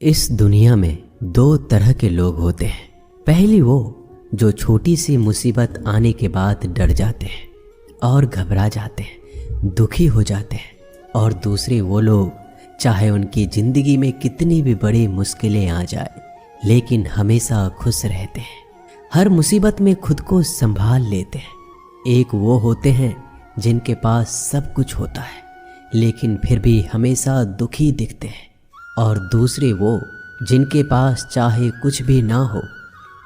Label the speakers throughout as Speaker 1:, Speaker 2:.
Speaker 1: इस दुनिया में दो तरह के लोग होते हैं। पहली वो जो छोटी सी मुसीबत आने के बाद डर जाते हैं और घबरा जाते हैं, दुखी हो जाते हैं। और दूसरे वो लोग चाहे उनकी ज़िंदगी में कितनी भी बड़ी मुश्किलें आ जाए लेकिन हमेशा खुश रहते हैं, हर मुसीबत में खुद को संभाल लेते हैं। एक वो होते हैं जिनके पास सब कुछ होता है लेकिन फिर भी हमेशा दुखी दिखते हैं, और दूसरे वो जिनके पास चाहे कुछ भी ना हो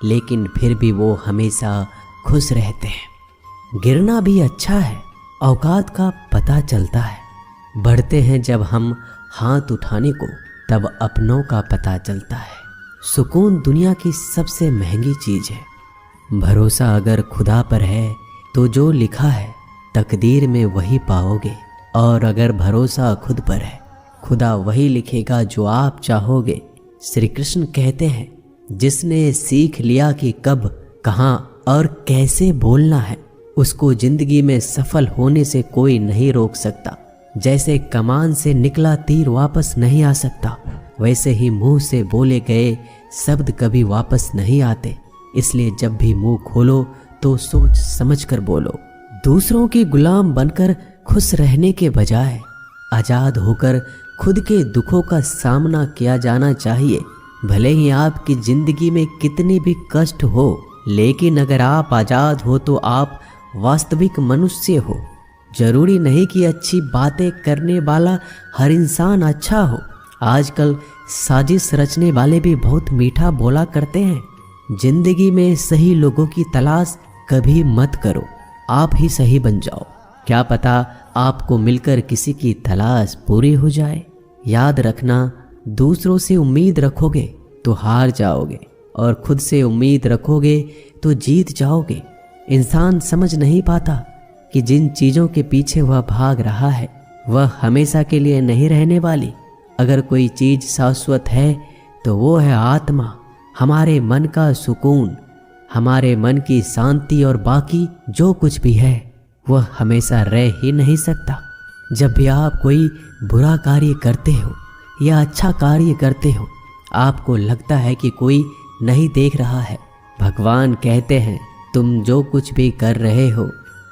Speaker 1: लेकिन फिर भी वो हमेशा खुश रहते हैं। गिरना भी अच्छा है, औकात का पता चलता है। बढ़ते हैं जब हम हाथ उठाने को तब अपनों का पता चलता है। सुकून दुनिया की सबसे महंगी चीज़ है। भरोसा अगर खुदा पर है तो जो लिखा है तकदीर में वही पाओगे, और अगर भरोसा खुद पर है खुदा वही लिखेगा जो आप चाहोगे। श्री कृष्ण कहते हैं, जिसने सीख लिया कि कब, कहाँ और कैसे बोलना है, उसको जिंदगी में सफल होने से कोई नहीं रोक सकता। जैसे कमान से निकला तीर वापस नहीं आ सकता, वैसे ही मुंह से बोले गए शब्द कभी वापस नहीं आते। इसलिए जब भी मुंह खोलो तो सोच समझ कर बोलो। दूसरों की गुलाम बनकर खुश रहने के बजाय आज़ाद होकर खुद के दुखों का सामना किया जाना चाहिए। भले ही आपकी ज़िंदगी में कितने भी कष्ट हो, लेकिन अगर आप आज़ाद हो तो आप वास्तविक मनुष्य हो। जरूरी नहीं कि अच्छी बातें करने वाला हर इंसान अच्छा हो। आजकल साजिश रचने वाले भी बहुत मीठा बोला करते हैं। जिंदगी में सही लोगों की तलाश कभी मत करो, आप ही सही बन जाओ। क्या पता आपको मिलकर किसी की तलाश पूरी हो जाए। याद रखना, दूसरों से उम्मीद रखोगे तो हार जाओगे, और खुद से उम्मीद रखोगे तो जीत जाओगे। इंसान समझ नहीं पाता कि जिन चीज़ों के पीछे वह भाग रहा है वह हमेशा के लिए नहीं रहने वाली। अगर कोई चीज़ शाश्वत है तो वो है आत्मा, हमारे मन का सुकून, हमारे मन की शांति, और बाकी जो कुछ भी है वह हमेशा रह ही नहीं सकता। जब भी आप कोई बुरा कार्य करते हो या अच्छा कार्य करते हो, आपको लगता है कि कोई नहीं देख रहा है। भगवान कहते हैं, तुम जो कुछ भी कर रहे हो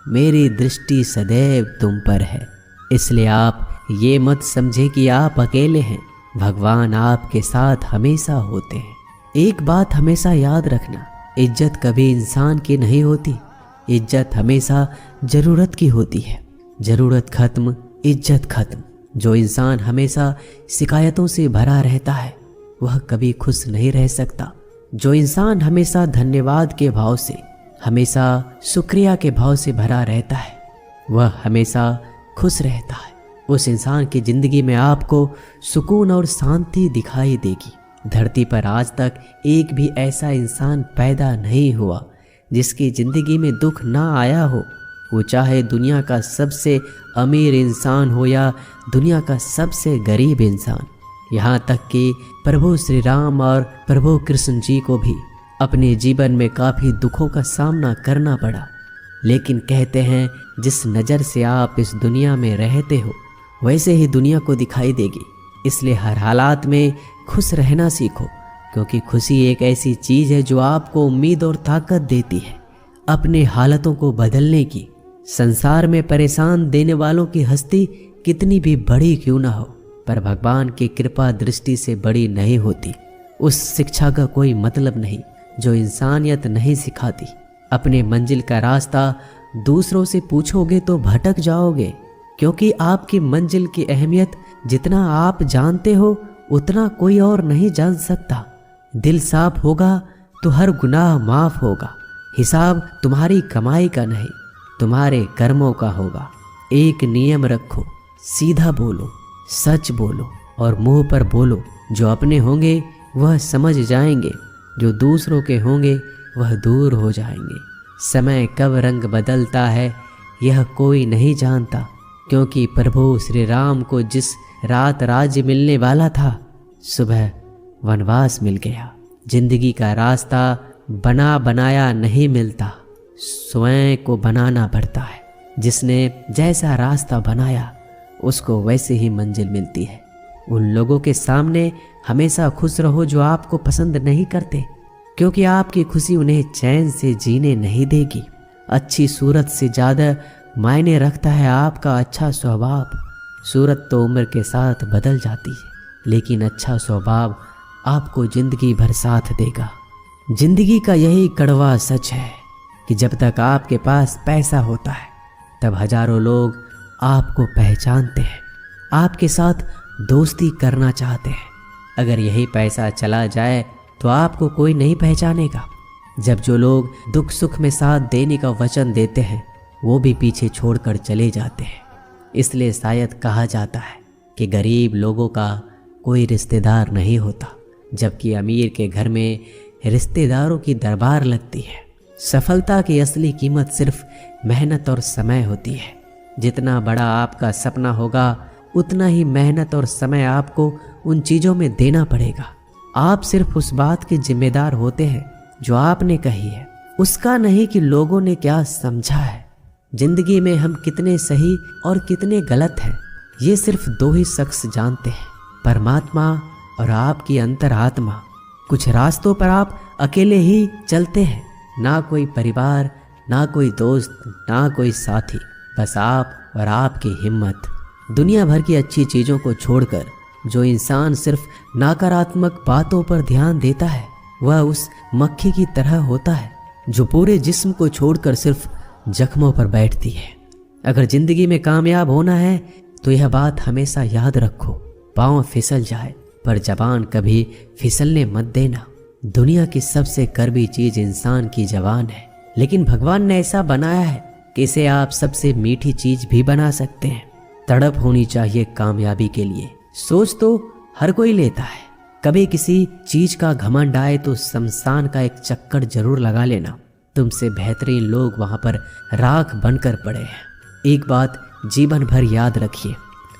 Speaker 1: मेरी दृष्टि सदैव तुम पर है। इसलिए आप ये मत समझे कि आप अकेले हैं, भगवान आपके साथ हमेशा होते हैं। एक बात हमेशा याद रखना, इज्जत कभी इंसान की नहीं होती, इज्जत हमेशा ज़रूरत की होती है। ज़रूरत खत्म, इज्जत खत्म। जो इंसान हमेशा शिकायतों से भरा रहता है वह कभी खुश नहीं रह सकता। जो इंसान हमेशा धन्यवाद के भाव से, हमेशा शुक्रिया के भाव से भरा रहता है वह हमेशा खुश रहता है। उस इंसान की ज़िंदगी में आपको सुकून और शांति दिखाई देगी। धरती पर आज तक एक भी ऐसा इंसान पैदा नहीं हुआ जिसकी ज़िंदगी में दुख ना आया हो। वो चाहे दुनिया का सबसे अमीर इंसान हो या दुनिया का सबसे गरीब इंसान। यहाँ तक कि प्रभु श्री राम और प्रभु कृष्ण जी को भी अपने जीवन में काफ़ी दुखों का सामना करना पड़ा, लेकिन कहते हैं जिस नज़र से आप इस दुनिया में रहते हो वैसे ही दुनिया को दिखाई देगी। इसलिए हर हालात में खुश रहना सीखो, क्योंकि खुशी एक ऐसी चीज़ है जो आपको उम्मीद और ताकत देती है अपने हालातों को बदलने की। संसार में परेशान देने वालों की हस्ती कितनी भी बड़ी क्यों ना हो, पर भगवान की कृपा दृष्टि से बड़ी नहीं होती। उस शिक्षा का कोई मतलब नहीं जो इंसानियत नहीं सिखाती। अपने मंजिल का रास्ता दूसरों से पूछोगे तो भटक जाओगे, क्योंकि आपकी मंजिल की अहमियत जितना आप जानते हो उतना कोई और नहीं जान सकता। दिल साफ होगा तो हर गुनाह माफ होगा। हिसाब तुम्हारी कमाई का नहीं, तुम्हारे कर्मों का होगा। एक नियम रखो, सीधा बोलो, सच बोलो और मुंह पर बोलो। जो अपने होंगे वह समझ जाएंगे, जो दूसरों के होंगे वह दूर हो जाएंगे। समय कब रंग बदलता है यह कोई नहीं जानता, क्योंकि प्रभु श्री राम को जिस रात राज्य मिलने वाला था सुबह वनवास मिल गया। जिंदगी का रास्ता बना बनाया नहीं मिलता, स्वयं को बनाना पड़ता है। जिसने जैसा रास्ता बनाया उसको वैसे ही मंजिल मिलती है। उन लोगों के सामने हमेशा खुश रहो जो आपको पसंद नहीं करते, क्योंकि आपकी खुशी उन्हें चैन से जीने नहीं देगी। अच्छी सूरत से ज़्यादा मायने रखता है आपका अच्छा स्वभाव। सूरत तो उम्र के साथ बदल जाती है, लेकिन अच्छा स्वभाव आपको जिंदगी भर साथ देगा। जिंदगी का यही कड़वा सच है कि जब तक आपके पास पैसा होता है तब हजारों लोग आपको पहचानते हैं, आपके साथ दोस्ती करना चाहते हैं। अगर यही पैसा चला जाए तो आपको कोई नहीं पहचानेगा। जब जो लोग दुख सुख में साथ देने का वचन देते हैं वो भी पीछे छोड़कर चले जाते हैं। इसलिए शायद कहा जाता है कि गरीब लोगों का कोई रिश्तेदार नहीं होता, जबकि अमीर के घर में रिश्तेदारों की दरबार लगती है। सफलता की असली कीमत सिर्फ मेहनत और समय होती है। जितना बड़ा आपका सपना होगा उतना ही मेहनत और समय आपको उन चीज़ों में देना पड़ेगा। आप सिर्फ उस बात के जिम्मेदार होते हैं जो आपने कही है, उसका नहीं कि लोगों ने क्या समझा है। जिंदगी में हम कितने सही और कितने गलत हैं ये सिर्फ दो ही शख्स जानते हैं, परमात्मा और आपकी अंतरात्मा। कुछ रास्तों पर आप अकेले ही चलते हैं, ना कोई परिवार, ना कोई दोस्त, ना कोई साथी, बस आप और आपकी हिम्मत। दुनिया भर की अच्छी चीज़ों को छोड़कर जो इंसान सिर्फ नकारात्मक बातों पर ध्यान देता है वह उस मक्खी की तरह होता है जो पूरे जिस्म को छोड़कर सिर्फ जख्मों पर बैठती है। अगर जिंदगी में कामयाब होना है तो यह बात हमेशा याद रखो, पाँव फिसल जाए पर जबान कभी फिसलने मत देना। दुनिया की सबसे कड़वी चीज इंसान की जबान है, लेकिन भगवान ने ऐसा बनाया है कि इसे आप सबसे मीठी चीज भी बना सकते हैं। तड़प होनी चाहिए कामयाबी के लिए। सोच तो हर कोई लेता है, कभी किसी चीज का घमंड आए तो शमशान का एक चक्कर जरूर लगा लेना। तुमसे बेहतरीन लोग वहां पर राख बनकर पड़े हैं। एक बात जीवन भर याद रखिए,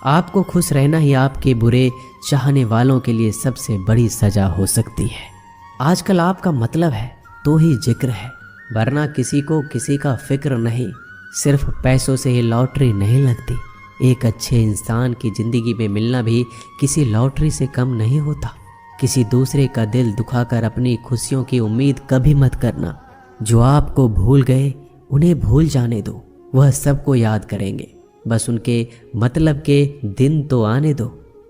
Speaker 1: आपको खुश रहना ही आपके बुरे चाहने वालों के लिए सबसे बड़ी सजा हो सकती है। आजकल आपका मतलब है तो ही जिक्र है, वरना किसी को किसी का फिक्र नहीं। सिर्फ पैसों से ही लॉटरी नहीं लगती। एक अच्छे इंसान की जिंदगी में मिलना भी किसी लॉटरी से कम नहीं होता। किसी दूसरे का दिल दुखाकर अपनी खुशियों की उम्मीद कभी मत करना। जो आपको भूल गए उन्हें भूल जाने दो, वह सबको याद करेंगे, बस उनके मतलब के दिन तो आने दो।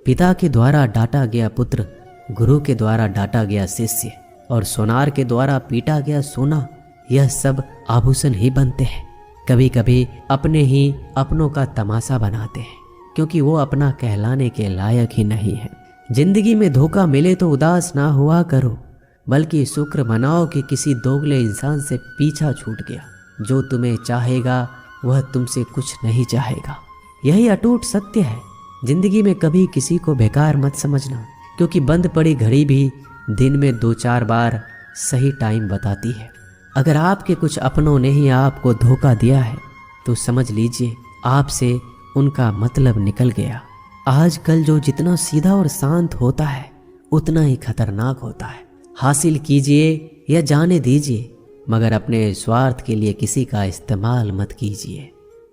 Speaker 1: पिता के द्वारा डांटा गया पुत्र, गुरु के द्वारा डांटा गया शिष्य और सोनार के द्वारा पीटा गया सोना, यह सब आभूषण ही बनते हैं। कभी कभी अपने ही अपनों का तमाशा बनाते हैं, क्योंकि वो अपना कहलाने के लायक ही नहीं है। जिंदगी में धोखा मिले तो उदास ना हुआ करो, बल्कि शुक्र मनाओ कि किसी दोगले इंसान से पीछा छूट गया। जो तुम्हें चाहेगा वह तुमसे कुछ नहीं चाहेगा, यही अटूट सत्य है। जिंदगी में कभी किसी को बेकार मत समझना, क्योंकि बंद पड़ी घड़ी भी दिन में 2-4 बार सही टाइम बताती है। अगर आपके कुछ अपनों ने ही आपको धोखा दिया है तो समझ लीजिए आपसे उनका मतलब निकल गया। आजकल जो जितना सीधा और शांत होता है उतना ही खतरनाक होता है। हासिल कीजिए या जाने दीजिए, मगर अपने स्वार्थ के लिए किसी का इस्तेमाल मत कीजिए।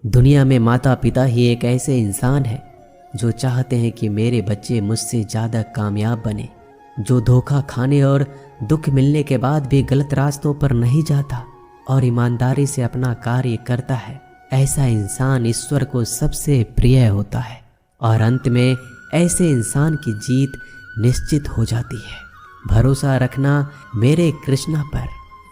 Speaker 1: दुनिया में माता पिता ही एक ऐसे इंसान है जो चाहते हैं कि मेरे बच्चे मुझसे ज़्यादा कामयाब बने। जो धोखा खाने और दुख मिलने के बाद भी गलत रास्तों पर नहीं जाता और ईमानदारी से अपना कार्य करता है, ऐसा इंसान ईश्वर को सबसे प्रिय होता है और अंत में ऐसे इंसान की जीत निश्चित हो जाती है। भरोसा रखना मेरे कृष्णा पर,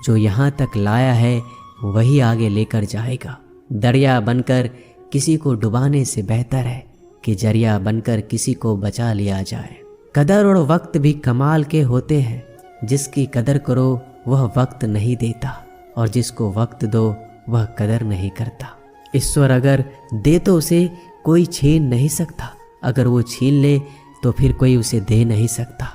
Speaker 1: जो यहाँ तक लाया है वही आगे लेकर जाएगा। दरिया बनकर किसी को डुबाने से बेहतर है कि जरिया बनकर किसी को बचा लिया जाए। कदर और वक्त भी कमाल के होते हैं। जिसकी कदर करो वह वक्त नहीं देता और जिसको वक्त दो वह कदर नहीं करता। ईश्वर अगर दे तो उसे कोई छीन नहीं सकता, अगर वो छीन ले तो फिर कोई उसे दे नहीं सकता।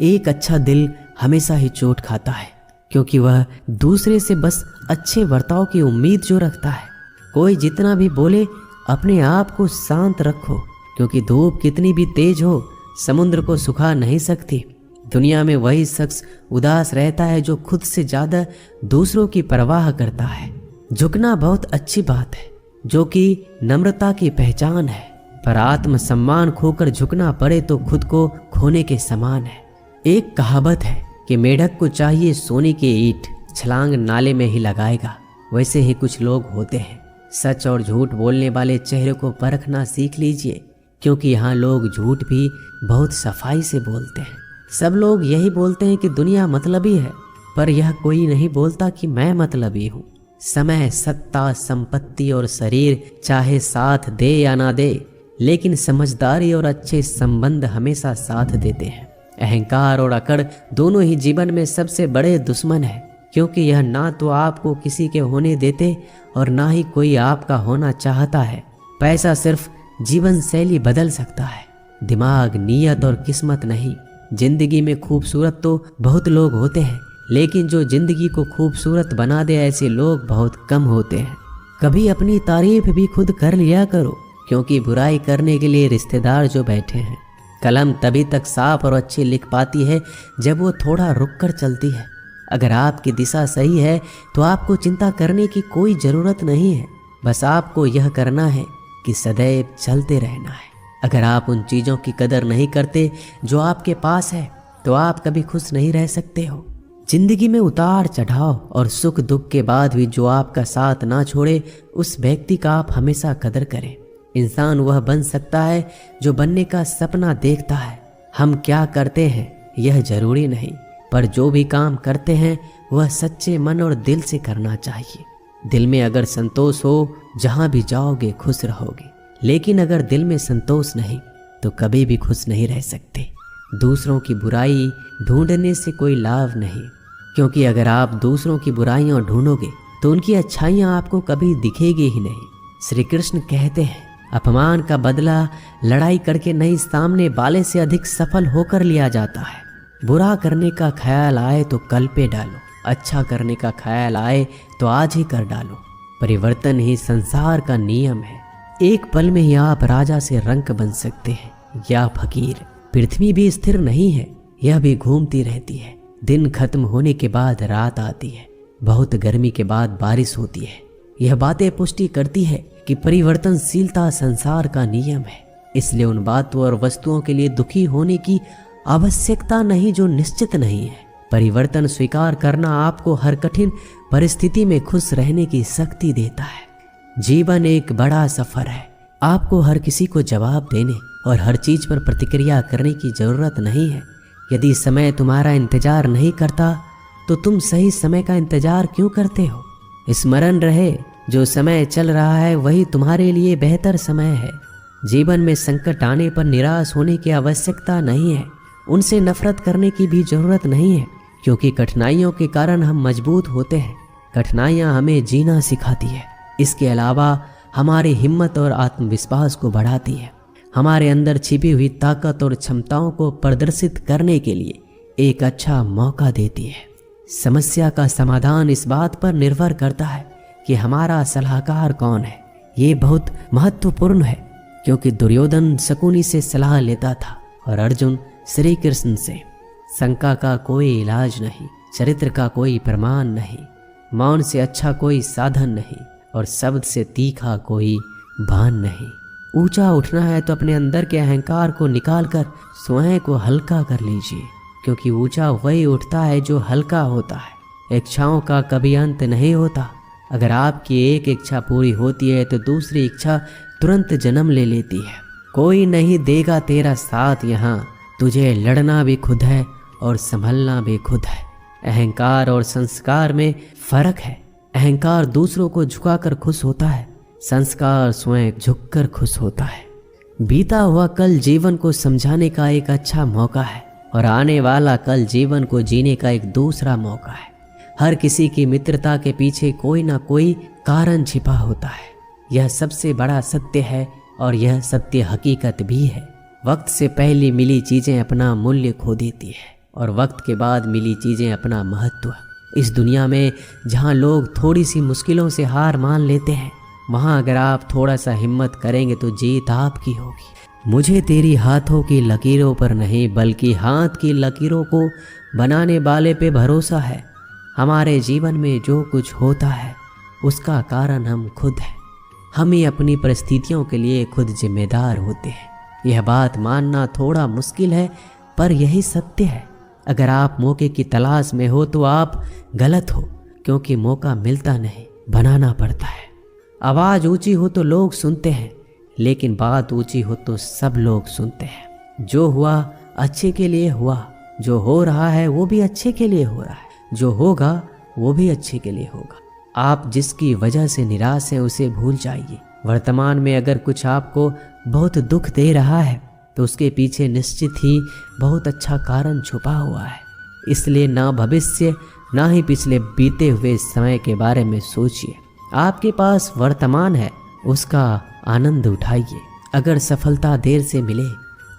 Speaker 1: एक अच्छा दिल हमेशा ही चोट खाता है, क्योंकि वह दूसरे से बस अच्छे बर्ताव की उम्मीद जो रखता है। कोई जितना भी बोले अपने आप को शांत रखो, क्योंकि धूप कितनी भी तेज हो समुद्र को सुखा नहीं सकती। दुनिया में वही शख्स उदास रहता है जो खुद से ज़्यादा दूसरों की परवाह करता है। झुकना बहुत अच्छी बात है, जो कि नम्रता की पहचान है, पर आत्मसम्मान खोकर झुकना पड़े तो खुद को खोने के समान है। एक कहावत है कि मेढक को चाहिए सोने की ईंट, छलांग नाले में ही लगाएगा। वैसे ही कुछ लोग होते हैं। सच और झूठ बोलने वाले चेहरे को परखना सीख लीजिए, क्योंकि यहाँ लोग झूठ भी बहुत सफाई से बोलते हैं। सब लोग यही बोलते हैं कि दुनिया मतलबी है, पर यह कोई नहीं बोलता कि मैं मतलबी हूँ। समय, सत्ता, संपत्ति और शरीर चाहे साथ दे या ना दे, लेकिन समझदारी और अच्छे संबंध हमेशा साथ देते हैं। अहंकार और अकड़ दोनों ही जीवन में सबसे बड़े दुश्मन हैं, क्योंकि यह ना तो आपको किसी के होने देते और ना ही कोई आपका होना चाहता है। पैसा सिर्फ जीवन शैली बदल सकता है, दिमाग, नीयत और किस्मत नहीं। जिंदगी में खूबसूरत तो बहुत लोग होते हैं, लेकिन जो जिंदगी को खूबसूरत बना दे ऐसे लोग बहुत कम होते हैं। कभी अपनी तारीफ भी खुद कर लिया करो, क्योंकि बुराई करने के लिए रिश्तेदार जो बैठे हैं। कलम तभी तक साफ और अच्छी लिख पाती है जब वो थोड़ा रुक कर चलती है। अगर आपकी दिशा सही है तो आपको चिंता करने की कोई ज़रूरत नहीं है। बस आपको यह करना है कि सदैव चलते रहना है। अगर आप उन चीज़ों की कदर नहीं करते जो आपके पास है, तो आप कभी खुश नहीं रह सकते हो। जिंदगी में उतार चढ़ाव और सुख दुख के बाद भी जो आपका साथ ना छोड़े, उस व्यक्ति का आप हमेशा कदर करें। इंसान वह बन सकता है जो बनने का सपना देखता है। हम क्या करते हैं यह जरूरी नहीं, पर जो भी काम करते हैं वह सच्चे मन और दिल से करना चाहिए। दिल में अगर संतोष हो, जहाँ भी जाओगे खुश रहोगे। लेकिन अगर दिल में संतोष नहीं तो कभी भी खुश नहीं रह सकते। दूसरों की बुराई ढूंढने से कोई लाभ नहीं, क्योंकि अगर आप दूसरों की बुराइयां ढूंढोगे तो उनकी अच्छाइयां आपको कभी दिखेगी ही नहीं। श्री कृष्ण कहते हैं, अपमान का बदला लड़ाई करके नहीं, सामने वाले से अधिक सफल होकर लिया जाता है। बुरा करने का ख्याल आए तो कल पे डालो, अच्छा करने का ख्याल आए तो आज ही कर डालो। परिवर्तन ही संसार का नियम है। एक पल में ही आप राजा से रंक बन सकते हैं या फकीर। पृथ्वी भी स्थिर नहीं है, यह भी घूमती रहती है। दिन खत्म होने के बाद रात आती है, बहुत गर्मी के बाद बारिश होती है। यह बातें पुष्टि करती है कि परिवर्तनशीलता संसार का नियम है। इसलिए उन बातों और वस्तुओं के लिए दुखी होने की आवश्यकता नहीं जो निश्चित नहीं है। परिवर्तन स्वीकार करना आपको हर कठिन परिस्थिति में खुश रहने की शक्ति देता है। जीवन एक बड़ा सफर है। आपको हर किसी को जवाब देने और हर चीज पर प्रतिक्रिया करने की जरूरत नहीं है। यदि समय तुम्हारा इंतजार नहीं करता तो तुम सही समय का इंतजार क्यों करते हो? स्मरण रहे, जो समय चल रहा है वही तुम्हारे लिए बेहतर समय है। जीवन में संकट आने पर निराश होने की आवश्यकता नहीं है। उनसे नफरत करने की भी जरूरत नहीं है, क्योंकि कठिनाइयों के कारण हम मजबूत होते हैं। कठिनाइयाँ हमें जीना सिखाती है। इसके अलावा हमारी हिम्मत और आत्मविश्वास को बढ़ाती है। हमारे अंदर छिपी हुई ताकत और क्षमताओं को प्रदर्शित करने के लिए एक अच्छा मौका देती है। समस्या का समाधान इस बात पर निर्भर करता है कि हमारा सलाहकार कौन है। ये बहुत महत्वपूर्ण है, क्योंकि दुर्योधन शकुनी से सलाह लेता था और अर्जुन श्री कृष्ण से। शंका का कोई इलाज नहीं, चरित्र का कोई प्रमाण नहीं, मौन से अच्छा कोई साधन नहीं और शब्द से तीखा कोई भान नहीं। ऊंचा उठना है तो अपने अंदर के अहंकार को निकालकर स्वयं को हल्का कर लीजिए, क्योंकि ऊंचा वही उठता है जो हल्का होता है। इच्छाओं का कभी अंत नहीं होता। अगर आपकी एक इच्छा पूरी होती है तो दूसरी इच्छा तुरंत जन्म ले लेती है। कोई नहीं देगा तेरा साथ यहाँ, तुझे लड़ना भी खुद है और संभलना भी खुद है। अहंकार और संस्कार में फर्क है। अहंकार दूसरों को झुकाकर खुश होता है, संस्कार स्वयं झुककर खुश होता है। बीता हुआ कल जीवन को समझाने का एक अच्छा मौका है और आने वाला कल जीवन को जीने का एक दूसरा मौका है। हर किसी की मित्रता के पीछे कोई ना कोई कारण छिपा होता है। यह सबसे बड़ा सत्य है और यह सत्य हकीकत भी है। वक्त से पहले मिली चीजें अपना मूल्य खो देती है और वक्त के बाद मिली चीजें अपना महत्व। इस दुनिया में जहाँ लोग थोड़ी सी मुश्किलों से हार मान लेते हैं, वहाँ अगर आप थोड़ा सा हिम्मत करेंगे तो जीत आपकी होगी। मुझे तेरी हाथों की लकीरों पर नहीं, बल्कि हाथ की लकीरों को बनाने वाले पे भरोसा है। हमारे जीवन में जो कुछ होता है उसका कारण हम खुद हैं। हम ही अपनी परिस्थितियों के लिए खुद जिम्मेदार होते हैं। यह बात मानना थोड़ा मुश्किल है, पर यही सत्य है। अगर आप मौके की तलाश में हो तो आप गलत हो, क्योंकि मौका मिलता नहीं, बनाना पड़ता है। आवाज़ ऊंची हो तो लोग सुनते हैं, लेकिन बात ऊंची हो तो सब लोग सुनते हैं। जो हुआ अच्छे के लिए हुआ, जो हो रहा है वो भी अच्छे के लिए हो रहा है, जो होगा वो भी अच्छे के लिए होगा। आप जिसकी वजह से निराश हैं उसे भूल जाइए। वर्तमान में अगर कुछ आपको बहुत दुख दे रहा है तो उसके पीछे निश्चित ही बहुत अच्छा कारण छुपा हुआ है। इसलिए ना भविष्य ना ही पिछले बीते हुए समय के बारे में सोचिए। आपके पास वर्तमान है, उसका आनंद उठाइए। अगर सफलता देर से मिले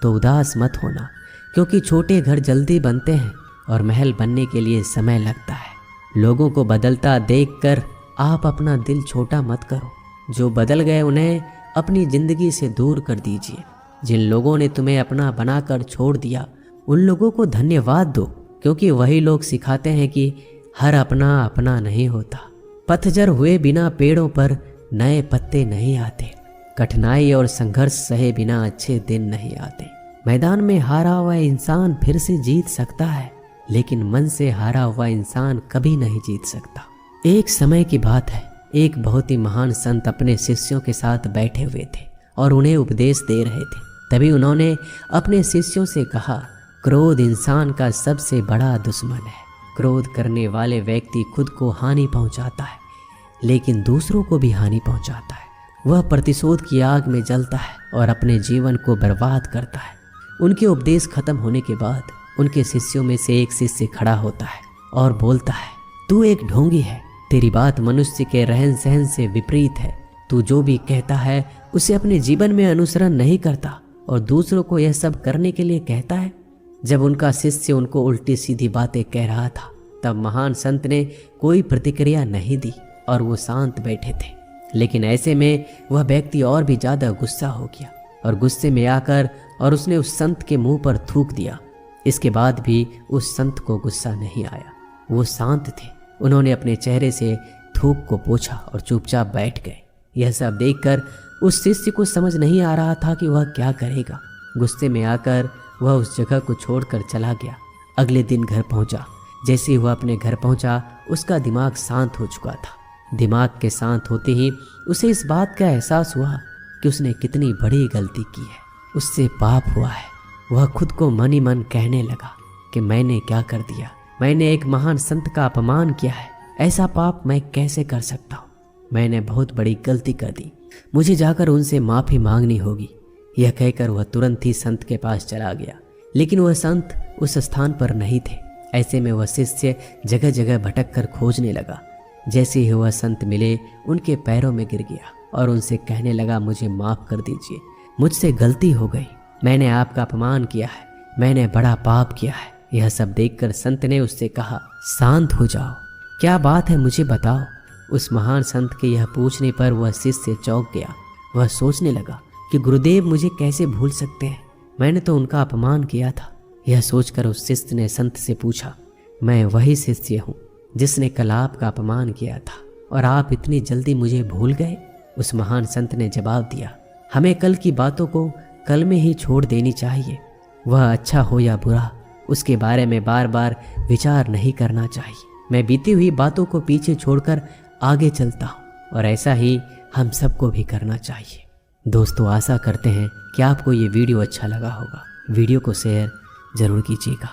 Speaker 1: तो उदास मत होना, क्योंकि छोटे घर जल्दी बनते हैं और महल बनने के लिए समय लगता है। लोगों को बदलता देखकर आप अपना दिल छोटा मत करो। जो बदल गए उन्हें अपनी ज़िंदगी से दूर कर दीजिए। जिन लोगों ने तुम्हें अपना बनाकर छोड़ दिया उन लोगों को धन्यवाद दो, क्योंकि वही लोग सिखाते हैं कि हर अपना अपना नहीं होता। पतझड़ हुए बिना पेड़ों पर नए पत्ते नहीं आते। कठिनाई और संघर्ष सहे बिना अच्छे दिन नहीं आते। मैदान में हारा हुआ इंसान फिर से जीत सकता है, लेकिन मन से हारा हुआ इंसान कभी नहीं जीत सकता। एक समय की बात है, एक बहुत ही महान संत अपने शिष्यों के साथ बैठे हुए थे और उन्हें उपदेश दे रहे थे। तभी उन्होंने अपने शिष्यों से कहा, क्रोध इंसान का सबसे बड़ा दुश्मन है। क्रोध करने वाले व्यक्ति खुद को हानि पहुंचाता है, लेकिन दूसरों को भी हानि पहुंचाता है। वह प्रतिशोध की आग में जलता है और अपने जीवन को बर्बाद करता है। उनके उपदेश खत्म होने के बाद उनके शिष्यों में से एक शिष्य खड़ा होता है और बोलता है, तू एक ढोंगी है। तेरी बात मनुष्य के रहन सहन से विपरीत है। तू जो भी कहता है उसे अपने जीवन में अनुसरण नहीं करता और दूसरों को यह सब करने के लिए कहता है। जब उनका शिष्य उनको उल्टी सीधी बातें कह रहा था, तब महान संत ने कोई प्रतिक्रिया नहीं दी और वो शांत बैठे थे। लेकिन ऐसे में वह व्यक्ति और भी ज़्यादा गुस्सा हो गया और गुस्से में आकर और उसने उस संत के मुंह पर थूक दिया। इसके बाद भी उस संत को गुस्सा नहीं आया। वो शांत थे। उन्होंने अपने चेहरे से थूक को पोंछा और चुपचाप बैठ गए। यह सब देखकर उस शिष्य को समझ नहीं आ रहा था कि वह क्या करेगा। गुस्से में आकर वह उस जगह को छोड़कर चला गया। अगले दिन घर पहुंचा। जैसे ही वह अपने घर पहुंचा, उसका दिमाग शांत हो चुका था। दिमाग के शांत होते ही उसे इस बात का एहसास हुआ कि उसने कितनी बड़ी गलती की है, उससे पाप हुआ है। वह खुद को मन ही मन कहने लगा कि मैंने क्या कर दिया, मैंने एक महान संत का अपमान किया है, ऐसा पाप मैं कैसे कर सकता हूँ, मैंने बहुत बड़ी गलती कर दी, मुझे जाकर उनसे माफ़ी मांगनी होगी। यह कहकर वह तुरंत ही संत के पास चला गया, लेकिन वह संत उस स्थान पर नहीं थे। ऐसे में वह शिष्य जगह जगह भटक कर खोजने लगा। जैसे ही वह संत मिले, उनके पैरों में गिर गया और उनसे कहने लगा, मुझे माफ़ कर दीजिए, मुझसे गलती हो गई, मैंने आपका अपमान किया है, मैंने बड़ा पाप किया है। यह सब देखकर संत ने उससे कहा, शांत हो जाओ, क्या बात है मुझे बताओ। उस महान संत के यह पूछने पर वह शिष्य चौंक गया। वह सोचने लगा कि गुरुदेव मुझे कैसे भूल सकते हैं, मैंने तो उनका अपमान किया था। यह सोचकर उस शिष्य ने संत से पूछा, मैं वही शिष्य हूँ जिसने कल आपका अपमान किया था और आप इतनी जल्दी मुझे भूल गए। उस महान संत ने जवाब दिया, हमें कल की बातों को कल में ही छोड़ देनी चाहिए। वह अच्छा हो या बुरा, उसके बारे में बार बार विचार नहीं करना चाहिए। मैं बीती हुई बातों को पीछे छोड़कर आगे चलता हूँ और ऐसा ही हम सबको भी करना चाहिए। दोस्तों, आशा करते हैं कि आपको ये वीडियो अच्छा लगा होगा। वीडियो को शेयर ज़रूर कीजिएगा।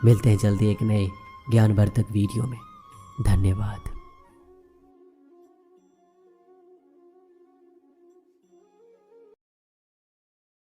Speaker 1: मिलते हैं जल्दी एक नए ज्ञानवर्धक वीडियो में। धन्यवाद।